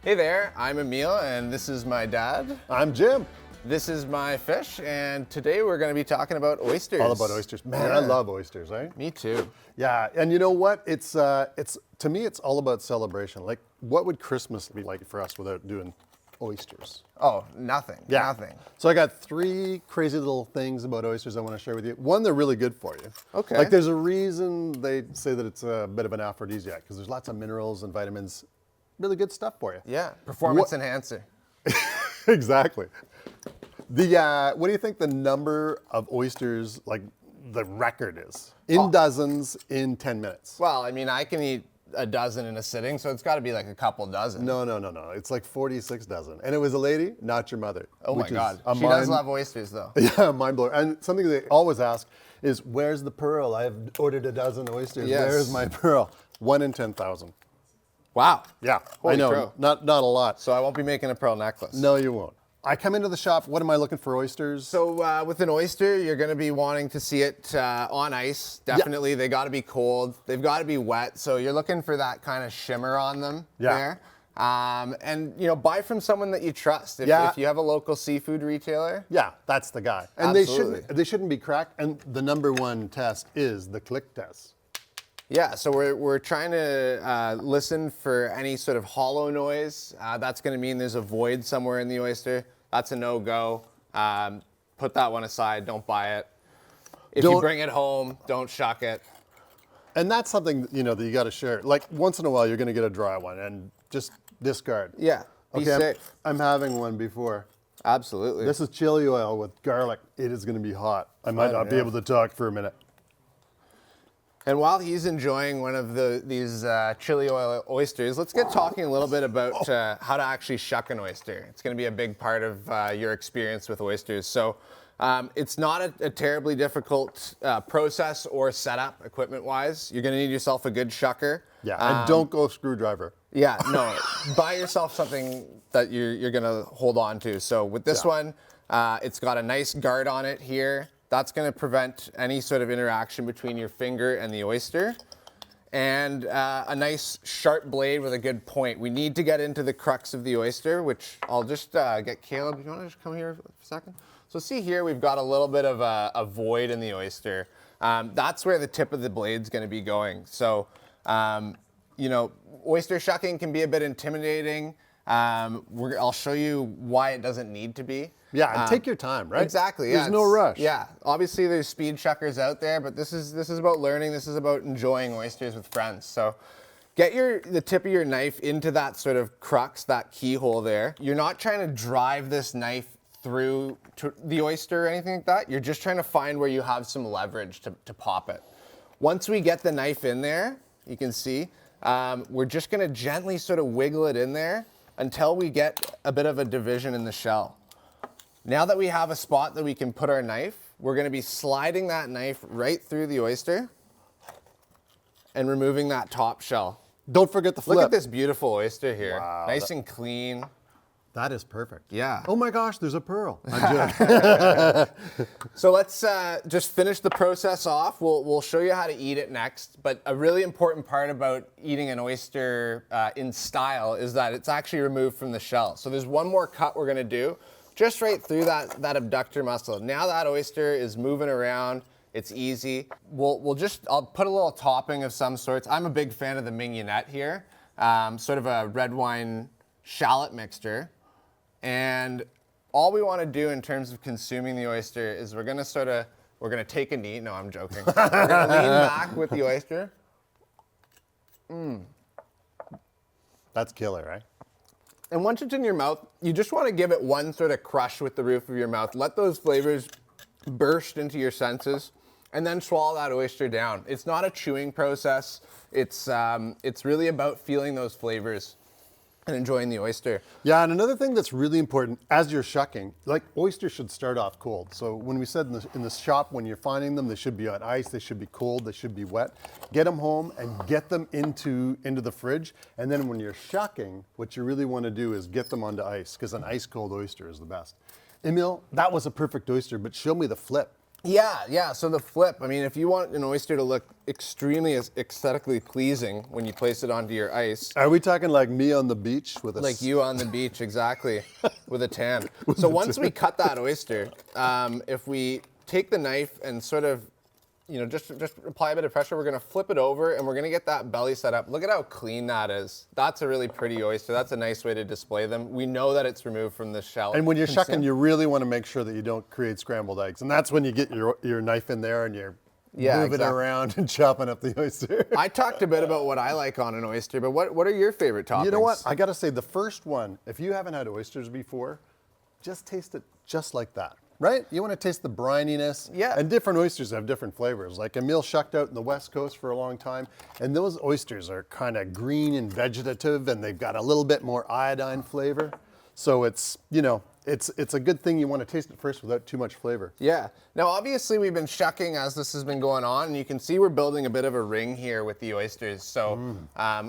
Hey there, I'm Emile, and this is my dad. I'm Jim. This is my fish, and today we're going to be talking about oysters. All about oysters. Man, I love oysters, right? Me too. Yeah, and you know what? It's to me, it's all about celebration. Like, what would Christmas be like for us without doing oysters? Oh, nothing. Yeah. Nothing. So I got 3 crazy little things about oysters I want to share with you. One, they're really good for you. Okay. Like, there's a reason they say that it's a bit of an aphrodisiac, because there's lots of minerals and vitamins. Really good stuff for you. Yeah, performance enhancer. Exactly. What do you think the number of oysters, like the record is? In dozens in 10 minutes. Well, I mean, I can eat a dozen in a sitting, so it's got to be like a couple dozen. No. It's like 46 dozen. And it was a lady, not your mother. Oh my God. She does love oysters though. Yeah, mind blowing. And something they always ask is, where's the pearl? I've ordered a dozen oysters. Yes. Where's my pearl? 1 in 10,000. Wow. Yeah, Holy I know. crow. Not a lot. So I won't be making a pearl necklace. No, you won't. I come into the shop, what am I looking for? Oysters? So with an oyster, you're going to be wanting to see it on ice. Definitely, they got to be cold. They've got to be wet. So you're looking for that kind of shimmer on them there. And buy from someone that you trust. If you have a local seafood retailer. Yeah, that's the guy. And they shouldn't be cracked. And the #1 test is the click test. Yeah, so we're trying to listen for any sort of hollow noise. That's going to mean there's a void somewhere in the oyster. That's a no-go. Put that one aside. Don't buy it. If you bring it home, don't shuck it. And that's something that you got to share. Like, once in a while, you're going to get a dry one, and just discard. Yeah, be safe. I'm having one before. Absolutely. This is chili oil with garlic. It is going to be hot. I might not be able to talk for a minute. And while he's enjoying one of these chili oil oysters, let's get talking a little bit about how to actually shuck an oyster. It's going to be a big part of your experience with oysters. So it's not a terribly difficult process or setup equipment-wise. You're going to need yourself a good shucker. Yeah, and don't go screwdriver. Yeah, no. Buy yourself something that you're going to hold on to. So with this one, it's got a nice guard on it here. That's going to prevent any sort of interaction between your finger and the oyster. And a nice sharp blade with a good point. We need to get into the crux of the oyster, which I'll just get Caleb. You want to just come here for a second? So see here, we've got a little bit of a void in the oyster. That's where the tip of the blade's going to be going. So, oyster shucking can be a bit intimidating. I'll show you why it doesn't need to be. Yeah, and take your time, right? Exactly. There's no rush. Yeah, obviously there's speed shuckers out there, but this is about learning. This is about enjoying oysters with friends. So get the tip of your knife into that sort of crux, that keyhole there. You're not trying to drive this knife through to the oyster or anything like that. You're just trying to find where you have some leverage to pop it. Once we get the knife in there, you can see, we're just gonna gently sort of wiggle it in there until we get a bit of a division in the shell. Now that we have a spot that we can put our knife, we're going to be sliding that knife right through the oyster and removing that top shell. Don't forget the flip. Look at this beautiful oyster here. Wow, nice and clean. That is perfect. Yeah. Oh my gosh, there's a pearl. I'm joking. So let's just finish the process off. We'll show you how to eat it next. But a really important part about eating an oyster in style is that it's actually removed from the shell. So there's one more cut we're going to do. Just right through that abductor muscle. Now that oyster is moving around, it's easy. I'll put a little topping of some sorts. I'm a big fan of the mignonette here, sort of a red wine shallot mixture. And all we want to do in terms of consuming the oyster is we're gonna take a knee. No, I'm joking. We're gonna lean back with the oyster. That's killer, right? And once it's in your mouth, you just want to give it one sort of crush with the roof of your mouth. Let those flavors burst into your senses, and then swallow that oyster down. It's not a chewing process. It's really about feeling those flavors and enjoying the oyster. Yeah, and another thing that's really important as you're shucking, like oysters should start off cold. So when we said in the shop, when you're finding them, they should be on ice, they should be cold, they should be wet. Get them home and get them into the fridge. And then when you're shucking, what you really want to do is get them onto ice, because an ice cold oyster is the best. Emile, that was a perfect oyster, but show me the flip. Yeah. So the flip, I mean, if you want an oyster to look extremely aesthetically pleasing when you place it onto your ice, Are we talking like me on the beach with a like you on the beach, exactly, with a tan. So once we cut that oyster, if we take the knife and sort of, just apply a bit of pressure, we're gonna flip it over and we're gonna get that belly set up. Look at how clean that is. That's a really pretty oyster. That's a nice way to display them. We know that it's removed from the shell. And when you're shucking, you really want to make sure that you don't create scrambled eggs. And that's when you get your knife in there and you're moving around and chopping up the oyster. I talked a bit about what I like on an oyster, but what are your favorite toppings? You know what? I got to say, the first one, if you haven't had oysters before, just taste it just like that. Right? You want to taste the brininess. Yeah. And different oysters have different flavors. Like Emile shucked out in the West Coast for a long time, and those oysters are kind of green and vegetative, and they've got a little bit more iodine flavor. So it's, it's a good thing you want to taste it first without too much flavor. Yeah. Now, obviously, we've been shucking as this has been going on, and you can see we're building a bit of a ring here with the oysters. So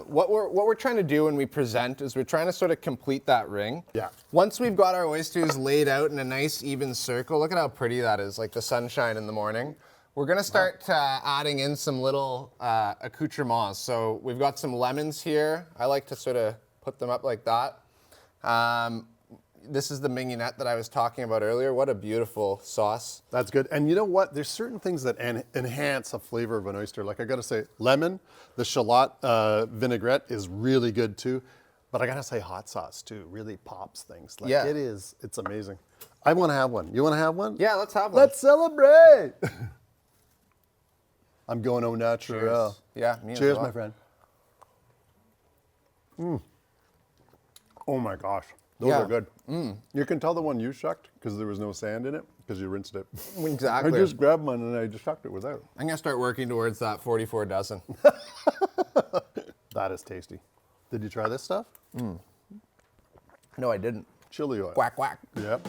what we're trying to do when we present is we're trying to sort of complete that ring. Yeah. Once we've got our oysters laid out in a nice even circle, look at how pretty that is, like the sunshine in the morning. We're gonna start adding in some little accoutrements. So we've got some lemons here. I like to sort of put them up like that. This is the mignonette that I was talking about earlier. What a beautiful sauce. That's good. And you know what? There's certain things that enhance a flavor of an oyster. Like I got to say, lemon, the shallot vinaigrette is really good too. But I got to say hot sauce too really pops things. Like Yeah. it's amazing. I want to have one. You want to have one? Yeah, let's have one. Let's celebrate. I'm going au naturel. Cheers. Yeah, me as Cheers, well. my friend. Oh my gosh. Those Yeah. are good. You can tell the one you shucked because there was no sand in it because you rinsed it. Exactly. I just grabbed one and I just shucked it without. I'm gonna start working towards that 44 dozen. That is tasty. Did you try this stuff? No, I didn't. Chili oil. Quack, quack. Yep.